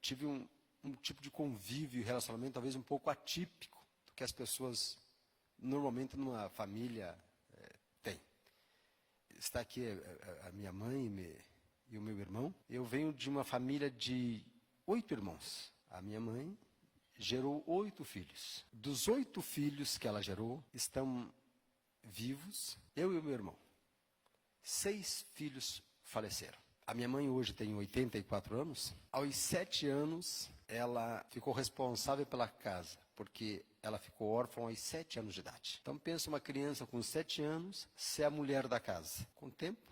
tive um tipo de convívio e relacionamento talvez um pouco atípico do que as pessoas normalmente numa família têm. Está aqui a minha mãe e o meu irmão. Eu venho de uma família de 8 irmãos. A minha mãe gerou 8 filhos. Dos 8 filhos que ela gerou, estão vivos, eu e o meu irmão. 6 filhos faleceram. A minha mãe hoje tem 84 anos. Aos 7 anos, ela ficou responsável pela casa, porque ela ficou órfã aos 7 anos de idade. Então, pensa uma criança com 7 anos ser a mulher da casa. Com o tempo,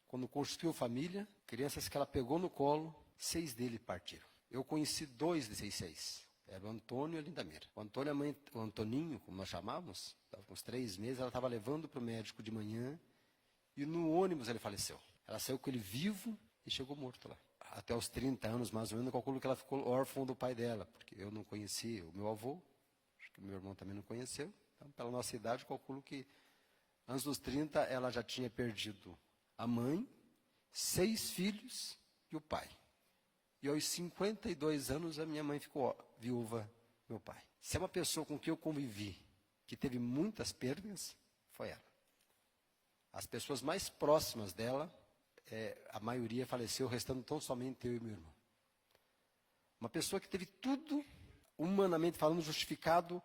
quando constituiu família, crianças que ela pegou no colo, 6 deles partiram. Eu conheci 2 desses 6. Era o Antônio e a Lindamira. O Antônio, o Antoninho, como nós chamávamos, estava com uns 3 meses, ela estava levando para o médico de manhã, e no ônibus ele faleceu. Ela saiu com ele vivo e chegou morto lá. Até os 30 anos, mais ou menos, eu calculo que ela ficou órfã do pai dela, porque eu não conheci o meu avô, acho que o meu irmão também não conheceu. Então, pela nossa idade, eu calculo que antes dos 30, ela já tinha perdido a mãe, 6 filhos e o pai. E aos 52 anos, a minha mãe ficou viúva do meu pai. Se é uma pessoa com quem eu convivi, que teve muitas perdas, foi ela. As pessoas mais próximas dela, a maioria faleceu, restando tão somente eu e meu irmão. Uma pessoa que teve tudo, humanamente falando, justificado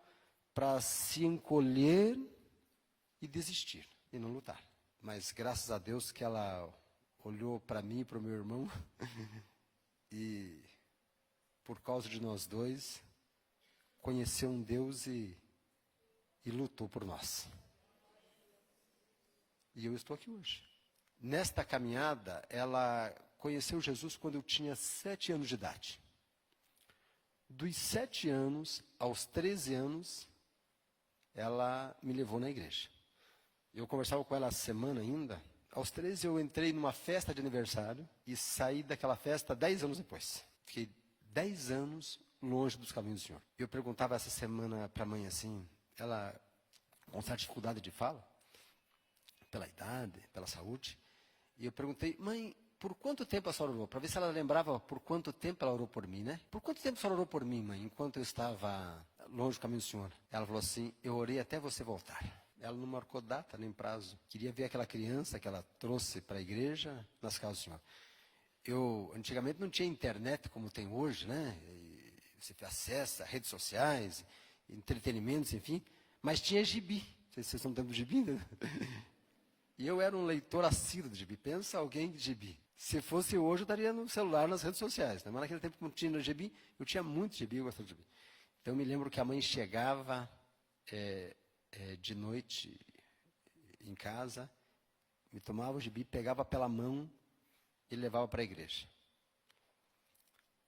para se encolher e desistir, e não lutar. Mas graças a Deus que ela olhou para mim e para o meu irmão, e por causa de nós dois, conheceu um Deus e lutou por nós. E eu estou aqui hoje. Nesta caminhada, ela conheceu Jesus quando eu tinha 7 anos de idade. Dos 7 anos aos 13 anos, ela me levou na igreja. Eu conversava com ela a semana ainda. Aos 13 eu entrei numa festa de aniversário e saí daquela festa 10 anos depois. Fiquei 10 anos longe dos caminhos do Senhor. Eu perguntava essa semana para a mãe assim, ela com certa dificuldade de fala, pela idade, pela saúde. E eu perguntei, mãe, por quanto tempo a senhora orou? Para ver se ela lembrava por quanto tempo ela orou por mim, né? Por quanto tempo a senhora orou por mim, mãe, enquanto eu estava longe do caminho do Senhor? Ela falou assim, eu orei até você voltar. Ela não marcou data nem prazo. Queria ver aquela criança que ela trouxe para a igreja nas casas do Senhor. Antigamente não tinha internet como tem hoje, né? E você acessa redes sociais, entretenimentos, enfim. Mas tinha gibi. Não sei se vocês estão tendo gibi, né? E eu era um leitor assíduo de gibi. Pensa alguém de gibi. Se fosse hoje, eu estaria no celular, nas redes sociais. Né? Mas naquele tempo, como tinha no gibi, eu tinha muito gibi, eu gostava de gibi. Então, eu me lembro que a mãe chegava de noite em casa, me tomava o gibi, pegava pela mão e levava para a igreja.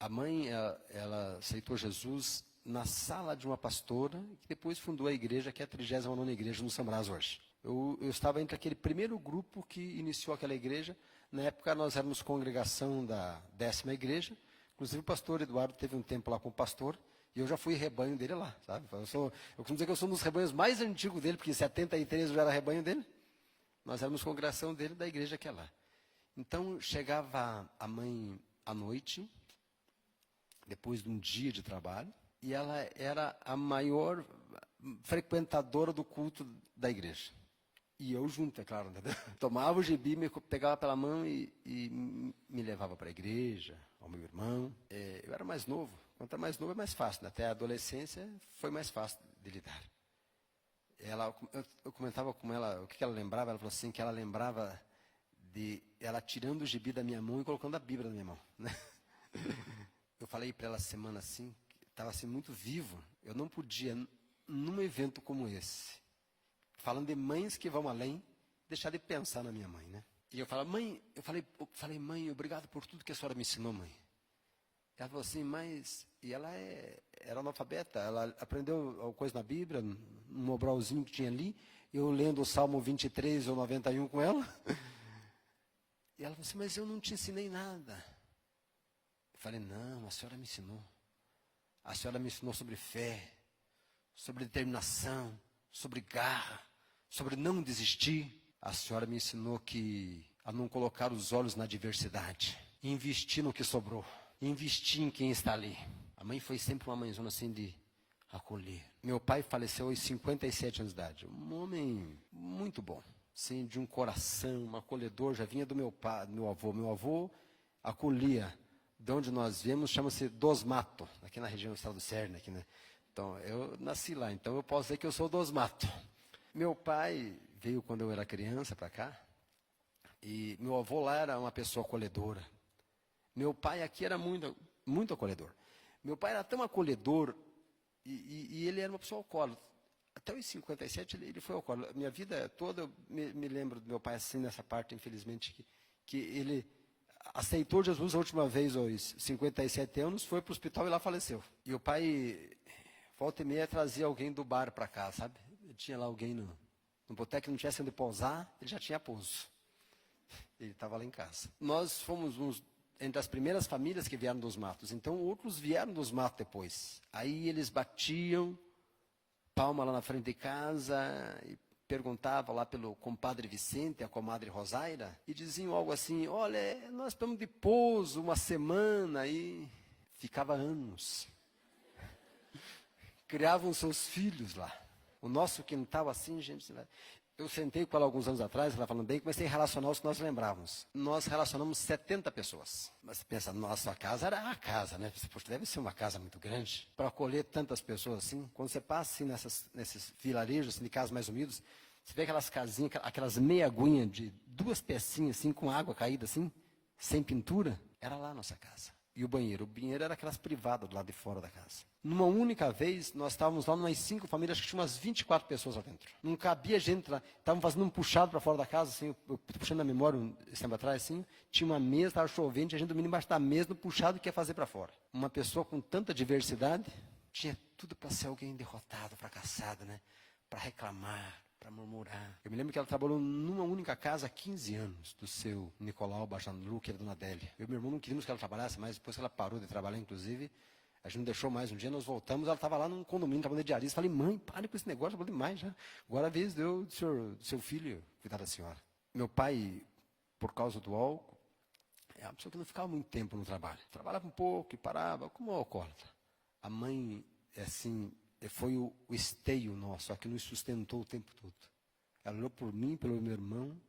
A mãe, ela aceitou Jesus na sala de uma pastora, que depois fundou a igreja, que é a 39ª igreja no São Brás hoje. Eu estava entre aquele primeiro grupo que iniciou aquela igreja. Na época, nós éramos congregação da 10ª igreja. Inclusive, o pastor Eduardo teve um tempo lá com o pastor. E eu já fui rebanho dele lá, sabe? Eu costumo dizer que eu sou um dos rebanhos mais antigos dele, porque em 73 eu já era rebanho dele. Nós éramos congregação dele, da igreja que é lá. Então, chegava a mãe à noite, depois de um dia de trabalho, e ela era a maior frequentadora do culto da igreja. E eu junto, é claro, entendeu? Tomava o gibi, me pegava pela mão e me levava para a igreja, ao meu irmão. Eu era mais novo. Quanto é mais novo é mais fácil, né? Até a adolescência foi mais fácil de lidar. Eu comentava com ela o que ela lembrava. Ela falou assim, que ela lembrava de ela tirando o gibi da minha mão e colocando a Bíblia na minha mão. Né? Eu falei para ela semana assim, que estava assim muito vivo. Eu não podia, num evento como esse, falando de mães que vão além, deixar de pensar na minha mãe, né? E eu falei, mãe, obrigado por tudo que a senhora me ensinou, mãe. Ela falou assim, mas... E ela era analfabeta, ela aprendeu alguma coisa na Bíblia, um mobralzinho que tinha ali, eu lendo o Salmo 23 ou 91 com ela. E ela falou assim, mas eu não te ensinei nada. Eu falei, não, a senhora me ensinou. A senhora me ensinou sobre fé, sobre determinação, sobre garra, sobre não desistir. A senhora me ensinou a não colocar os olhos na adversidade, investir no que sobrou. investir em quem está ali. A mãe foi sempre uma mãezona assim de acolher. Meu pai faleceu aos 57 anos de idade. Um homem muito bom, assim, de um coração, um acolhedor. Já vinha do meu pai, do meu avô. Meu avô acolhia. De onde nós viemos, chama-se Dos Matos, aqui na região do estado do Cerno, aqui, né? Então, eu nasci lá, então eu posso dizer que eu sou Dos Matos. Meu pai veio quando eu era criança para cá, e meu avô lá era uma pessoa acolhedora. Meu pai aqui era muito acolhedor. Meu pai era tão acolhedor, e ele era uma pessoa alcoólatra. Até os 57 ele foi alcoólatra. Minha vida toda, eu me lembro do meu pai assim, nessa parte, infelizmente, que ele aceitou Jesus a última vez aos 57 anos, foi para o hospital e lá faleceu. E o pai, volta e meia, trazia alguém do bar para cá, sabe? Tinha lá alguém no boteco que não tivesse onde pousar, ele já tinha pouso. Ele estava lá em casa. Nós fomos entre as primeiras famílias que vieram dos matos. Então, outros vieram dos matos depois. Aí eles batiam palma lá na frente de casa e perguntavam lá pelo compadre Vicente, a comadre Rosaira, e diziam algo assim, olha, nós estamos de pouso uma semana, e ficava anos. Criavam seus filhos lá. O nosso quintal assim, gente... Eu sentei com ela alguns anos atrás, ela falando bem, comecei a relacionar os que nós lembrávamos. Nós relacionamos 70 pessoas. Mas você pensa, nossa, a casa era a casa, né? Poxa, deve ser uma casa muito grande. Para acolher tantas pessoas assim, quando você passa assim, nesses vilarejos, assim, de casas mais humildes, você vê aquelas casinhas, aquelas meia aguinhas de 2 pecinhas assim, com água caída assim, sem pintura, era lá a nossa casa. E o banheiro era aquelas privadas do lado de fora da casa. Numa única vez, nós estávamos lá umas 5 famílias, acho que tinha umas 24 pessoas lá dentro. Não cabia gente lá. Estavam fazendo um puxado para fora da casa, assim, eu puxando na memória, esse tempo atrás, assim, tinha uma mesa, estava chovendo, tinha gente dormindo embaixo da mesa, no puxado que ia fazer para fora. Uma pessoa com tanta diversidade, tinha tudo para ser alguém derrotado, fracassado, né? Para reclamar, para murmurar. Eu me lembro que ela trabalhou numa única casa há 15 anos, do seu Nicolau Bachanlu, que era dona Adélia. Eu e meu irmão não queríamos que ela trabalhasse mais, depois que ela parou de trabalhar, inclusive, a gente não deixou mais. Um dia nós voltamos, ela estava lá num condomínio, trabalhando de diarista. Falei, mãe, pare com esse negócio, trabalhando demais já. Agora a vez deu do seu filho cuidar da senhora. Meu pai, por causa do álcool, é uma pessoa que não ficava muito tempo no trabalho. Trabalhava um pouco e parava, como alcoólatra. A mãe, assim, foi o esteio nosso, a que nos sustentou o tempo todo. Ela olhou por mim, pelo meu irmão,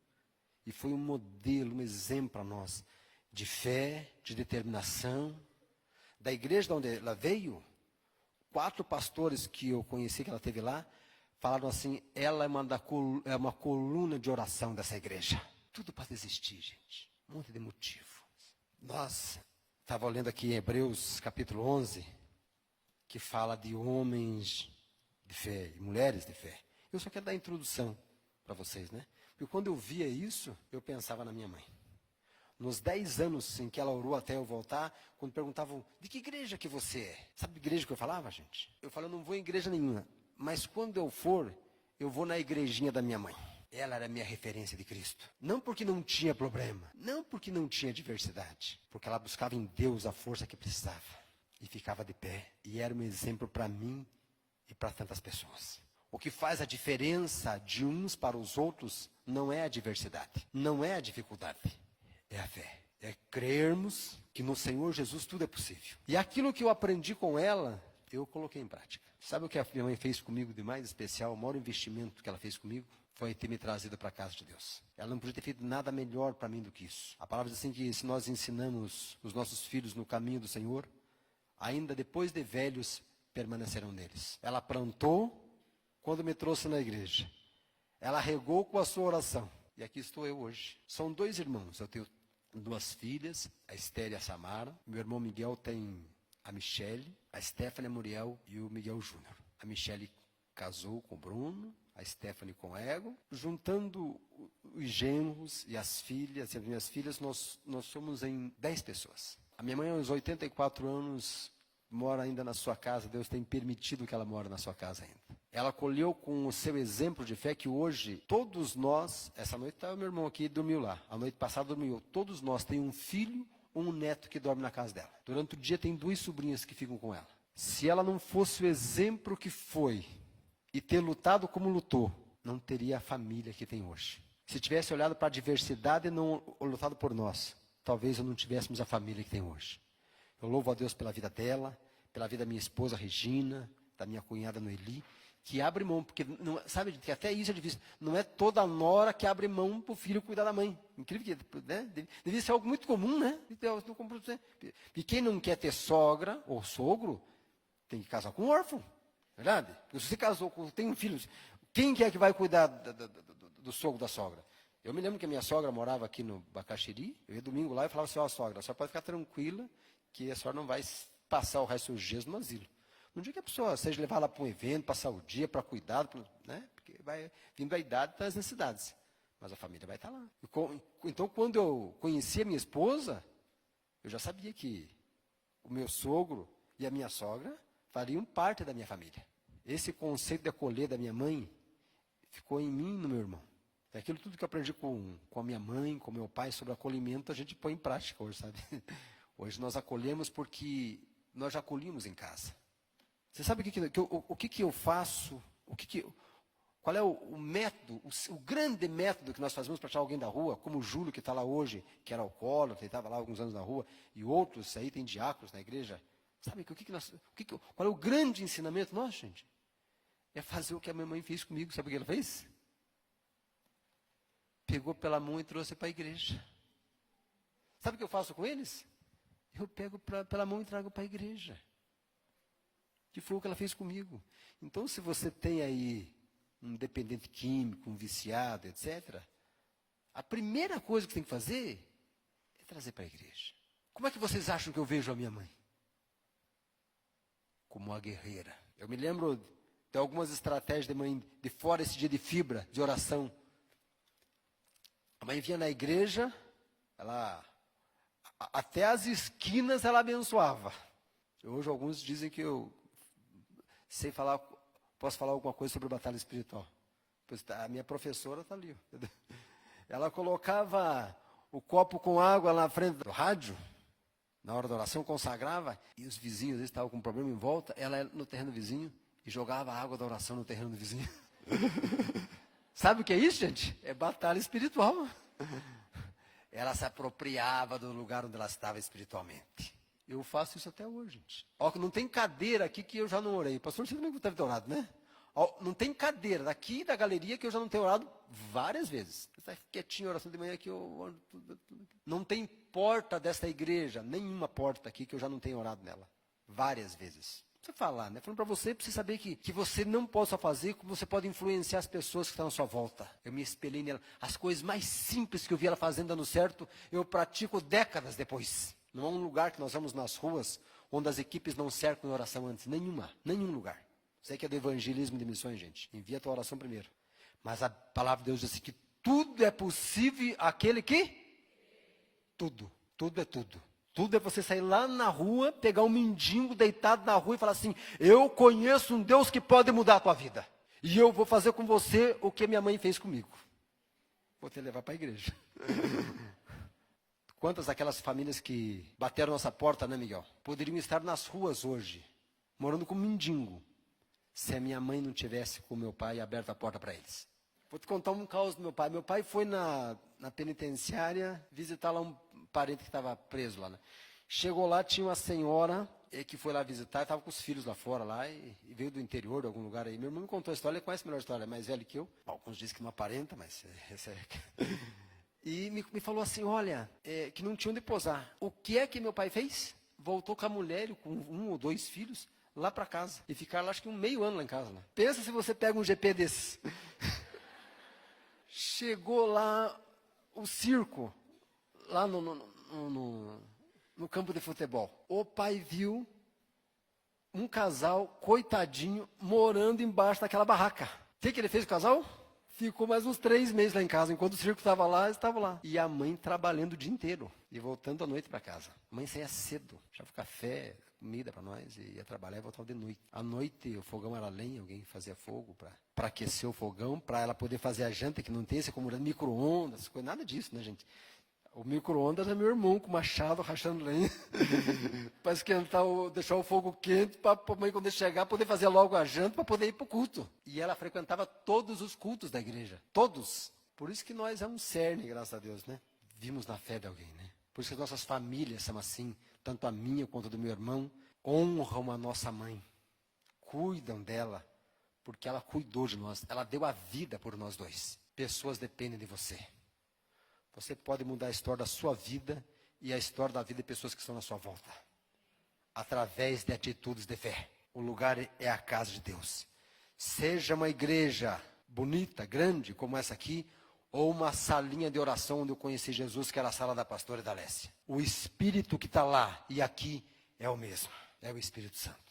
e foi um modelo, um exemplo para nós, de fé, de determinação. Da igreja de onde ela veio, 4 pastores que eu conheci, que ela teve lá, falaram assim, ela é uma coluna de oração dessa igreja. Tudo para desistir, gente. Um monte de motivo. Nós, estava lendo aqui em Hebreus, capítulo 11, que fala de homens de fé e mulheres de fé. Eu só quero dar a introdução para vocês, né? Porque quando eu via isso, eu pensava na minha mãe. Nos 10 anos em que ela orou até eu voltar, quando perguntavam, de que igreja que você é? Sabe de igreja que eu falava, gente? Eu falava, não vou em igreja nenhuma. Mas quando eu for, eu vou na igrejinha da minha mãe. Ela era a minha referência de Cristo. Não porque não tinha problema, não porque não tinha diversidade, porque ela buscava em Deus a força que precisava. E ficava de pé. E era um exemplo para mim e para tantas pessoas. O que faz a diferença de uns para os outros não é a diversidade, não é a dificuldade. É a fé. É crermos que no Senhor Jesus tudo é possível. E aquilo que eu aprendi com ela, eu coloquei em prática. Sabe o que a minha mãe fez comigo de mais especial? O maior investimento que ela fez comigo foi ter me trazido para a casa de Deus. Ela não podia ter feito nada melhor para mim do que isso. A palavra diz assim que se nós ensinamos os nossos filhos no caminho do Senhor, ainda depois de velhos permanecerão neles. Ela plantou quando me trouxe na igreja. Ela regou com a sua oração. E aqui estou eu hoje. São 2 irmãos. Eu tenho 2 filhas, a Esther e a Samara. Meu irmão Miguel tem a Michele, a Stephanie, a Muriel e o Miguel Júnior. A Michele casou com o Bruno, a Stephanie com o Ego. Juntando os genros e as filhas, e as minhas filhas, nós somos em 10 pessoas. A minha mãe, aos 84 anos, mora ainda na sua casa. Deus tem permitido que ela mora na sua casa ainda. Ela acolheu com o seu exemplo de fé que hoje, todos nós, essa noite estava meu irmão aqui, dormiu lá. A noite passada dormiu. Todos nós tem um filho ou um neto que dorme na casa dela. Durante o dia tem 2 sobrinhas que ficam com ela. Se ela não fosse o exemplo que foi e ter lutado como lutou, não teria a família que tem hoje. Se tivesse olhado para a diversidade e não lutado por nós, talvez não tivéssemos a família que tem hoje. Eu louvo a Deus pela vida dela, pela vida da minha esposa Regina, da minha cunhada Noeli, que abre mão, porque, não, sabe, que até isso é difícil. Não é toda nora que abre mão para o filho cuidar da mãe. Incrível que, né? Devia ser algo muito comum, né? E quem não quer ter sogra ou sogro, tem que casar com um órfão, verdade? Porque se você casou, tem um filho, quem que é que vai cuidar do sogro, da sogra? Eu me lembro que a minha sogra morava aqui no Bacaxiri, eu ia domingo lá e falava assim, ó, sogra, a senhora pode ficar tranquila, que a senhora não vai passar o resto dos dias no asilo. No dia que a pessoa seja levada para um evento, passar o dia, para cuidado, né? Porque vai vindo a idade das necessidades. Mas a família vai estar lá. Então, quando eu conheci a minha esposa, eu já sabia que o meu sogro e a minha sogra fariam parte da minha família. Esse conceito de acolher da minha mãe ficou em mim e no meu irmão. É aquilo tudo que eu aprendi com a minha mãe, com meu pai, sobre acolhimento, a gente põe em prática hoje, sabe? Hoje nós acolhemos porque nós já acolhimos em casa. Você sabe o que eu faço? Qual é o método, o grande método que nós fazemos para tirar alguém da rua, como o Júlio, que está lá hoje, que era alcoólatra, estava lá há alguns anos na rua, e outros aí tem diáconos na igreja. Sabe qual é o grande ensinamento nosso, gente? É fazer o que a minha mãe fez comigo. Sabe o que ela fez? Pegou pela mão e trouxe para a igreja. Sabe o que eu faço com eles? Eu pego pela mão e trago para a igreja. Que foi o que ela fez comigo. Então, se você tem aí um dependente químico, um viciado, etc., a primeira coisa que tem que fazer é trazer para a igreja. Como é que vocês acham que eu vejo a minha mãe? Como uma guerreira. Eu me lembro de algumas estratégias de mãe, de fora esse dia de fibra, de oração. A mãe vinha na igreja, até as esquinas ela abençoava. Hoje alguns dizem que eu posso falar alguma coisa sobre batalha espiritual. Pois a minha professora está ali. Ela colocava o copo com água na frente do rádio, na hora da oração, consagrava, e os vizinhos, às vezes, estavam com um problema em volta, ela ia no terreno do vizinho e jogava a água da oração no terreno do vizinho. Sabe o que é isso, gente? É batalha espiritual. Ela se apropriava do lugar onde ela estava espiritualmente. Eu faço isso até hoje, gente. Ó, não tem cadeira aqui que eu já não orei. Pastor, você também deve ter orado, né? Ó, não tem cadeira daqui da galeria que eu já não tenho orado várias vezes. Você está quietinho, oração de manhã que eu oro tudo. Não tem porta desta igreja, nenhuma porta aqui que eu já não tenho orado nela. Várias vezes. Você falar, né? Falando para você saber que você não pode só fazer, como você pode influenciar as pessoas que estão à sua volta. Eu me espelhei nela. As coisas mais simples que eu vi ela fazendo dando certo, eu pratico décadas depois. Não há um lugar que nós vamos nas ruas onde as equipes não cercam em oração antes. Nenhum lugar. Sei que é do evangelismo de missões, gente. Envia a tua oração primeiro. Mas a palavra de Deus diz assim, que tudo é possível àquele que? Tudo é tudo. Tudo é você sair lá na rua, pegar um mendigo deitado na rua e falar assim, eu conheço um Deus que pode mudar a tua vida. E eu vou fazer com você o que minha mãe fez comigo. Vou te levar para a igreja. Quantas daquelas famílias que bateram nossa porta, né, Miguel? Poderiam estar nas ruas hoje, morando como mendigo, se a minha mãe não tivesse com meu pai aberto a porta para eles. Vou te contar um caos do meu pai. Meu pai foi na penitenciária visitar lá um parente que estava preso lá, né? Chegou lá, tinha uma senhora que foi lá visitar, estava com os filhos lá fora, lá, e veio do interior, de algum lugar aí. Meu irmão me contou a história, ele conhece melhor a história, é mais velho que eu. Alguns dizem que não aparenta, mas esse é... E me falou assim, olha, que não tinha onde posar. O que é que meu pai fez? Voltou com a mulher, com 1 ou 2 filhos, lá para casa. E ficaram lá, acho que meio ano lá em casa. Né? Pensa se você pega um GP desse. Chegou lá o circo, lá no campo de futebol. O pai viu um casal, coitadinho, morando embaixo daquela barraca. O que ele fez com o casal? Ficou mais uns 3 meses lá em casa. Enquanto o circo estava lá, eles estavam lá. E a mãe trabalhando o dia inteiro. E voltando à noite para casa. A mãe saía cedo. Achava café, comida para nós. E ia trabalhar e voltava de noite. À noite, o fogão era lenha. Alguém fazia fogo para aquecer o fogão. Para ela poder fazer a janta, que não tem essa como micro-ondas. Nada disso, né, gente? O micro-ondas é meu irmão com machado rachando lenha. Para esquentar, deixar o fogo quente, para a mãe, quando chegar, poder fazer logo a janta, para poder ir para o culto. E ela frequentava todos os cultos da igreja. Todos. Por isso que nós é um cerne, graças a Deus, né? Vimos na fé de alguém, né? Por isso que as nossas famílias são assim, tanto a minha quanto a do meu irmão, honram a nossa mãe, cuidam dela, porque ela cuidou de nós, ela deu a vida por nós dois. Pessoas dependem de você. Você pode mudar a história da sua vida e a história da vida de pessoas que estão na sua volta, através de atitudes de fé. O lugar é a casa de Deus. Seja uma igreja bonita, grande, como essa aqui, ou uma salinha de oração onde eu conheci Jesus, que era a sala da pastora Dalécia. O Espírito que está lá e aqui é o mesmo, é o Espírito Santo.